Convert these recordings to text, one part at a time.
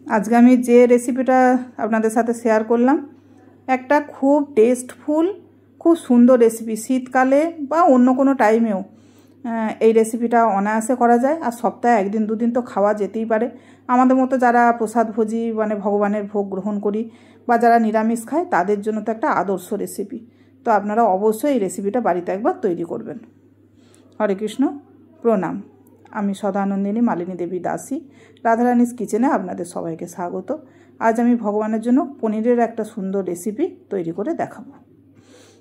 আজকে আমি যে রেসিপিটা আপনাদের সাথে শেয়ার করলাম, একটা খুব টেস্টফুল, খুব সুন্দর রেসিপি। শীতকালে বা অন্য কোনো টাইমেও এই রেসিপিটা অনায়াসে করা যায়, আর সপ্তাহে একদিন দুদিন তো খাওয়া যেতেই পারে। আমাদের মতো যারা প্রসাদভোজী, মানে ভগবানের ভোগ গ্রহণ করি, বা যারা নিরামিষ খায়, তাদের জন্য তো একটা আদর্শ রেসিপি। তো আপনারা অবশ্যই এই রেসিপিটা বাড়িতে একবার তৈরি করবেন। হরে কৃষ্ণ, প্রণাম। আমি সদানন্দিনী মালিনী দেবী দাসী, রাধারানীস কিচেনে আপনাদের সবাইকে স্বাগত। আজ আমি ভগবানের জন্য পনিরের একটা সুন্দর রেসিপি তৈরি করে দেখাবো।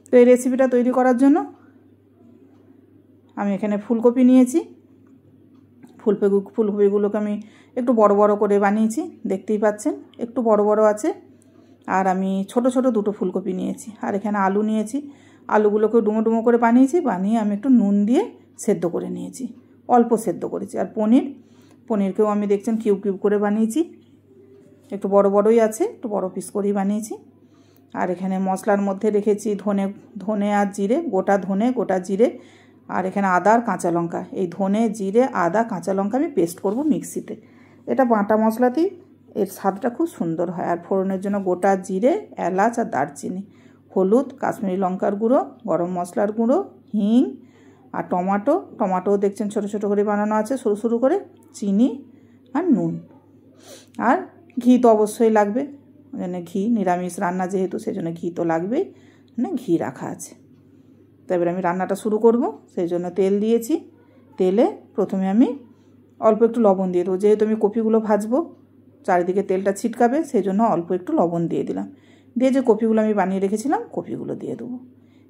তো এই রেসিপিটা তৈরি করার জন্য আমি এখানে ফুলকপি নিয়েছি। ফুলকপিগুলোকে আমি একটু বড় বড় করে বানিয়েছি, দেখতেই পাচ্ছেন একটু বড় বড় আছে। আর আমি ছোট ছোট দুটো ফুলকপি নিয়েছি। আর এখানে আলু নিয়েছি, আলুগুলোকে ডুমো ডুমো করে বানিয়ে আমি একটু নুন দিয়ে সেদ্ধ করে নিয়েছি, অল্প সেদ্ধ করেছি। আর পনিরকেও আমি দেখছেন কিউব কিউব করে বানিয়েছি, একটু বড় বড়ই আছে, একটু বড় পিস করেই বানিয়েছি। আর এখানে মশলার মধ্যে রেখেছি ধনে আর জিরে, গোটা ধনে গোটা জিরে, আর এখানে আদা আর কাঁচা লঙ্কা। এই ধনে জিরে আদা কাঁচা লঙ্কা আমি পেস্ট করব মিক্সিতে। এটা বাটা মশলাতেই এর স্বাদটা খুব সুন্দর হয়। আর ফোড়নের জন্য গোটা জিরে, এলাচ আর দারচিনি, হলুদ, কাশ্মীরি লঙ্কার গুঁড়ো, গরম মশলার গুঁড়ো, হিং, আর টমাটোও দেখছেন ছোটো ছোটো করে বানানো আছে, সরু সরু করে, চিনি আর নুন। আর ঘি তো অবশ্যই লাগবে, মানে ঘি, নিরামিষ রান্না যেহেতু সেজন্য ঘি তো লাগবেই, মানে ঘি রাখা আছে। তো এবার আমি রান্নাটা শুরু করব। সেই জন্য তেল দিয়েছি। তেলে প্রথমে আমি অল্প একটু লবণ দিয়ে দেবো, যেহেতু আমি কপিগুলো ভাজবো, চারিদিকে তেলটা ছিটকাবে, সেই জন্য অল্প একটু লবণ দিয়ে দিলাম। দিয়ে যে কপিগুলো আমি বানিয়ে রেখেছিলাম, কপিগুলো দিয়ে দেবো।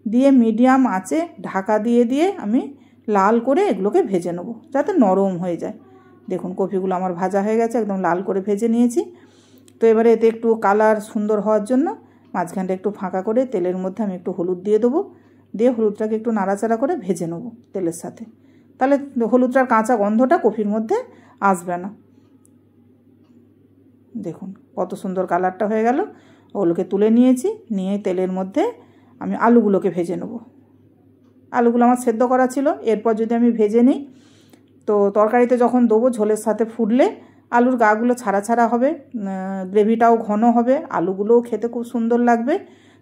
দিয়ে মিডিয়াম আঁচে ঢাকা দিয়ে আমি লাল করে এগুলোকে ভেজে নেব, যাতে নরম হয়ে যায়। দেখুন কপিগুলো আমার ভাজা হয়ে গেছে, একদম লাল করে ভেজে নিয়েছি। তো এবারে এতে একটু কালার সুন্দর হওয়ার জন্য মাঝখানটা একটু ফাঁকা করে তেলের মধ্যে আমি একটু হলুদ দিয়ে দেবো। দিয়ে হলুদটাকে একটু নাড়াচাড়া করে ভেজে নেব তেলের সাথে, তাহলে হলুদটার কাঁচা গন্ধটা কপির মধ্যে আসবে না। দেখুন কত সুন্দর কালারটা হয়ে গেল। ওগুলোকে তুলে নিয়েছি, নিয়ে তেলের মধ্যে আমি আলুগুলোকে ভেজে নেব। আলুগুলো আমার সেদ্ধ করা ছিল, এরপর যদি আমি ভেজে নিই তো তরকারিতে যখন দেবো ঝোলের সাথে ফুটলে আলুর গাগুলো ছাড়া ছাড়া হবে, গ্রেভিটাও ঘন হবে, আলুগুলোও খেতে খুব সুন্দর লাগবে।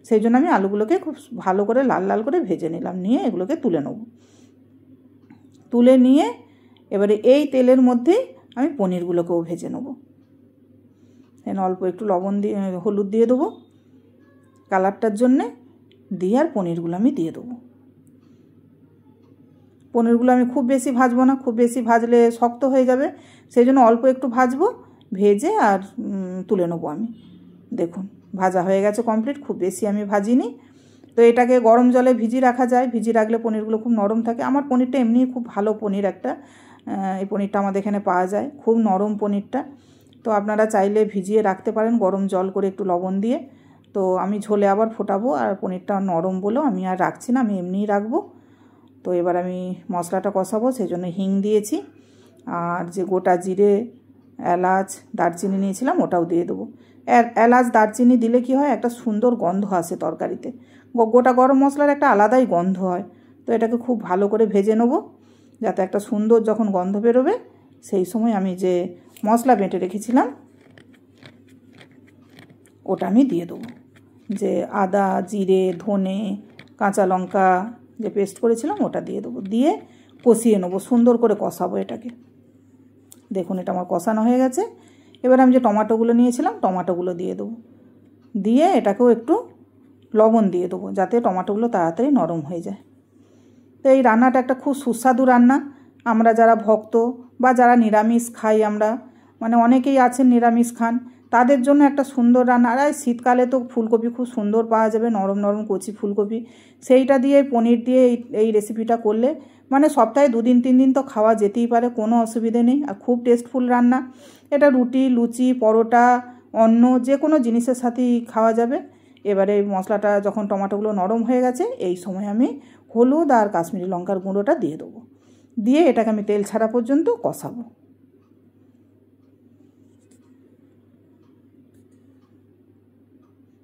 সেই জন্য আমি আলুগুলোকে খুব ভালো করে লাল লাল করে ভেজে নিলাম, নিয়ে এগুলোকে তুলে নেব। তুলে নিয়ে এবারে এই তেলের মধ্যেই আমি পনিরগুলোকেও ভেজে নেব। এখানে অল্প একটু লবণ দিয়ে হলুদ দিয়ে দেবো কালারটার জন্যে, দিয়ে আর পনিরগুলো আমি দিয়ে দেবো। পনিরগুলো আমি খুব বেশি ভাজবো না, খুব বেশি ভাজলে শক্ত হয়ে যাবে, সেই জন্য অল্প একটু ভাজবো, ভেজে আর তুলে নেবো আমি। দেখুন ভাজা হয়ে গেছে কমপ্লিট, খুব বেশি আমি ভাজিনি। তো এটাকে গরম জলে ভিজিয়ে রাখা যায়, ভিজিয়ে রাখলে পনিরগুলো খুব নরম থাকে। আমার পনিরটা এমনিই খুব ভালো পনির একটা, এই পনিরটা আমাদের এখানে পাওয়া যায়, খুব নরম পনিরটা। তো আপনারা চাইলে ভিজিয়ে রাখতে পারেন গরম জল করে একটু লবণ দিয়ে। তো আমি ঝোলে আবার ফোটাবো, আর পনিরটা নরম বলেও আমি আর রাখছি না, আমি এমনিই রাখবো। তো এবার আমি মশলাটা কষাবো, সেই জন্য হিং দিয়েছি। আর যে গোটা জিরে, এলাচ, দারচিনি নিয়েছিলাম ওটাও দিয়ে দেবো। এলাচ দারচিনি দিলে কি হয়, একটা সুন্দর গন্ধ আসে তরকারিতে, গোটা গরম মশলার একটা আলাদাই গন্ধ হয়। তো এটাকে খুব ভালো করে ভেজে নেবো, যাতে একটা সুন্দর যখন গন্ধ বেরোবে, সেই সময় আমি যে মশলা বেটে রেখেছিলাম ওটা আমি দিয়ে দেবো। যে আদা, জিরে, ধনে, কাঁচা লঙ্কা যে পেস্ট করেছিলাম ওটা দিয়ে দেবো। দিয়ে কষিয়ে নেবো, সুন্দর করে কষাবো এটাকে। দেখুন এটা আমার কষানো হয়ে গেছে। এবার আমি যে টমাটোগুলো নিয়েছিলাম টমাটোগুলো দিয়ে দেবো। দিয়ে এটাকেও একটু লবণ দিয়ে দেবো, যাতে টমাটোগুলো তাড়াতাড়ি নরম হয়ে যায়। তো এই রান্নাটা একটা খুব সুস্বাদু রান্না। আমরা যারা ভক্ত বা যারা নিরামিষ খাই, আমরা মানে অনেকেই আছেন নিরামিষ খান, তাদের জন্য একটা সুন্দর রান্না। আর শীতকালে তো ফুলকপি খুব সুন্দর পাওয়া যাবে, নরম নরম কচি ফুলকপি, সেইটা দিয়ে পনির দিয়ে এই রেসিপিটা করলে মানে সপ্তাহে 2 দিন 3 দিন তো খাওয়া যেতেই পারে, কোনো অসুবিধে নেই। আর খুব টেস্টফুল রান্না এটা, রুটি, লুচি, পরোটা, অন্য যে কোনো জিনিসের সাথেই খাওয়া যাবে। এবারে মশলাটা যখন টমাটোগুলো নরম হয়ে গেছে, এই সময় আমি হলুদ আর কাশ্মীরি লঙ্কার গুঁড়োটা দিয়ে দেবো। দিয়ে এটাকে আমি তেল ছাড়া পর্যন্ত কষাবো।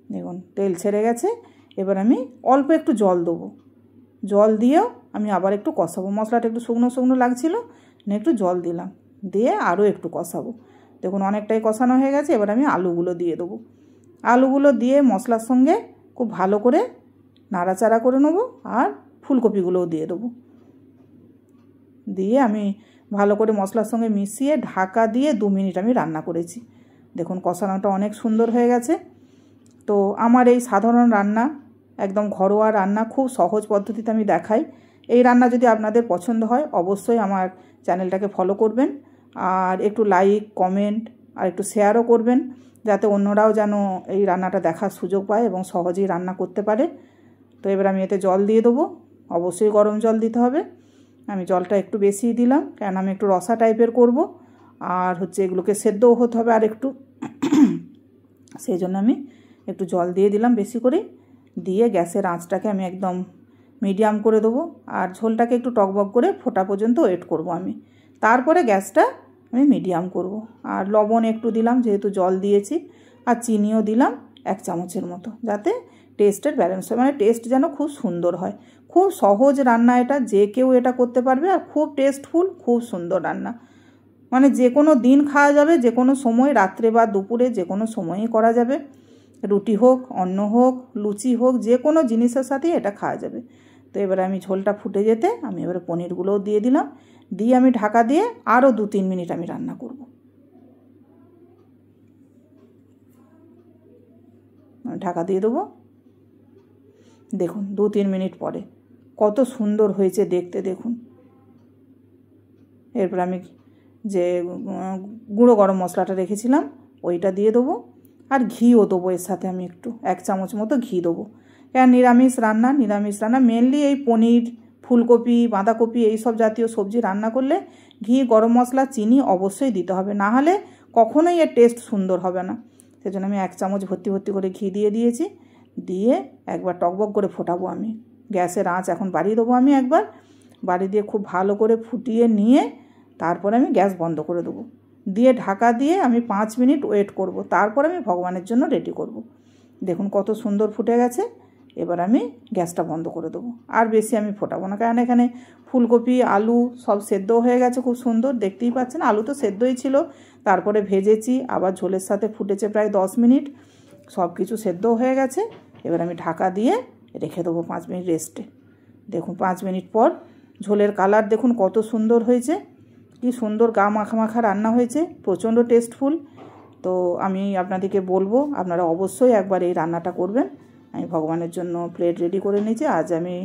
দেখুন তেল ছেড়ে গেছে। এবার আমি অল্প একটু জল দেবো, জল দিয়েও আমি আবার একটু কষাবো। মশলাটা একটু শুকনো শুকনো লাগছিলো, একটু জল দিলাম, দিয়ে আরও একটু কষাবো। দেখুন অনেকটাই কষানো হয়ে গেছে। এবার আমি আলুগুলো দিয়ে দেবো। আলুগুলো দিয়ে মশলার সঙ্গে খুব ভালো করে নাড়াচাড়া করে নেবো, আর ফুলকপিগুলোও দিয়ে দেবো। দিয়ে আমি ভালো করে মশলার সঙ্গে মিশিয়ে ঢাকা দিয়ে 2 মিনিট আমি রান্না করেছি। দেখুন কষানোটা অনেক সুন্দর হয়ে গেছে। তো আমার এই সাধারণ রান্না, একদম ঘরোয়া রান্না, খুব সহজ পদ্ধতিতে আমি দেখাই। এই রান্না যদি আপনাদের পছন্দ হয় অবশ্যই আমার চ্যানেলটাকে ফলো করবেন, আর একটু লাইক, কমেন্ট আর একটু শেয়ারও করবেন, যাতে অন্যরাও যেন এই রান্নাটা দেখার সুযোগ পায় এবং সহজেই রান্না করতে পারে। তো এবার আমি এতে জল দিয়ে দেবো। অবশ্যই গরম জল দিতে হবে। আমি জলটা একটু বেশিই দিলাম, কেন আমি একটু রসা টাইপের করব, আর এগুলোকে সেদ্ধও হতে হবে আর একটু, সেই জন্য আমি একটু জল দিয়ে দিলাম বেশি করে। দিয়ে গ্যাসের আঁচটাকে আমি একদম মিডিয়াম করে দেবো, আর ঝোলটাকে একটু টকবক করে ফোটা পর্যন্ত ওয়েট করব আমি। তারপরে গ্যাসটা আমি মিডিয়াম করব। আর লবণ একটু দিলাম যেহেতু জল দিয়েছি, আর চিনিও দিলাম 1 চামচের মতো, যাতে টেস্টের ব্যালেন্স হয়, মানে টেস্ট যেন খুব সুন্দর হয়। খুব সহজ রান্না এটা, যে কেউ এটা করতে পারবে, আর খুব টেস্টফুল, খুব সুন্দর রান্না। মানে যে কোনো দিন খাওয়া যাবে, যে কোনো সময়, রাত্রে বা দুপুরে, যে কোনো সময়ই করা যাবে। রুটি হোক, অন্ন হোক, লুচি হোক, যে কোনো জিনিসের সাথেই এটা খাওয়া যাবে। তো এবারে আমি ঝোলটা ফুটে যেতে আমি এবারে পনিরগুলোও দিয়ে দিলাম। দিয়ে আমি ঢাকা দিয়ে আরও 2-3 মিনিট আমি রান্না করব। ঢাকা দিয়ে দেবো। দেখুন 2-3 মিনিট পরে কত সুন্দর হয়েছে দেখতে, দেখুন। এরপর আমি যে গুঁড়ো গরম মশলাটা রেখেছিলাম ওইটা দিয়ে দেবো, আর ঘিও দেবো এর সাথে। আমি একটু 1 চামচ মতো ঘি দেবো। কেন নিরামিষ রান্না মেনলি এই পনির, ফুলকপি, বাঁধাকপি এইসব জাতীয় সবজি রান্না করলে ঘি, গরম মশলা, চিনি অবশ্যই দিতে হবে, না হলে কখনোই এর টেস্ট সুন্দর হবে না। সেজন্য আমি 1 চামচ ভর্তি ভর্তি করে ঘি দিয়ে দিয়েছি। দিয়ে একবার টকবক করে ফোটাবো আমি। গ্যাসের আঁচ এখন বাড়িয়ে দেবো আমি একবার, বাড়ি দিয়ে খুব ভালো করে ফুটিয়ে নিয়ে তারপরে আমি গ্যাস বন্ধ করে দেবো। দিয়ে ঢাকা দিয়ে আমি 5 মিনিট ওয়েট করব। তারপর আমি ভগবানের জন্য রেডি করব। দেখুন কত সুন্দর ফুটে গেছে। এবার আমি গ্যাসটা বন্ধ করে দেবো। আর বেশি আমি ফোটাবো না, কারণ এখানে ফুলকপি, আলু সব সেদ্ধ হয়ে গেছে খুব সুন্দর, দেখতেই পাচ্ছেন। আলু তো সেদ্ধই ছিল, তারপরে ভেজেছি, আবার ঝোলের সাথে ফুটেছে প্রায় 10 মিনিট, সব কিছু সেদ্ধ হয়ে গেছে। এবার আমি ঢাকা দিয়ে রেখে দেবো 5 মিনিট রেস্টে। দেখুন 5 মিনিট পর ঝোলের কালার দেখুন কত সুন্দর হয়েছে, কি সুন্দর গা মাখা মাখা রান্না হয়েছে, প্রচণ্ড টেস্টফুল। তো আমি আপনাদেরকে বলবো আপনারা অবশ্যই একবার এই রান্নাটা করবেন। আমি ভগবানের জন্য প্লেট রেডি করে নিয়েছি। আজ আমি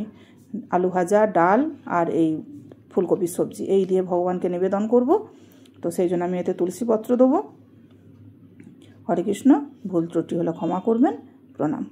আলু ভাজা, ডাল আর এই ফুলকপির সবজি এই দিয়ে ভগবানকে নিবেদন করব। তো সেই জন্য আমি এতে তুলসী পত্র দেবো। হরে কৃষ্ণ। ভুল ত্রুটি হলে ক্ষমা করবেন। প্রণাম।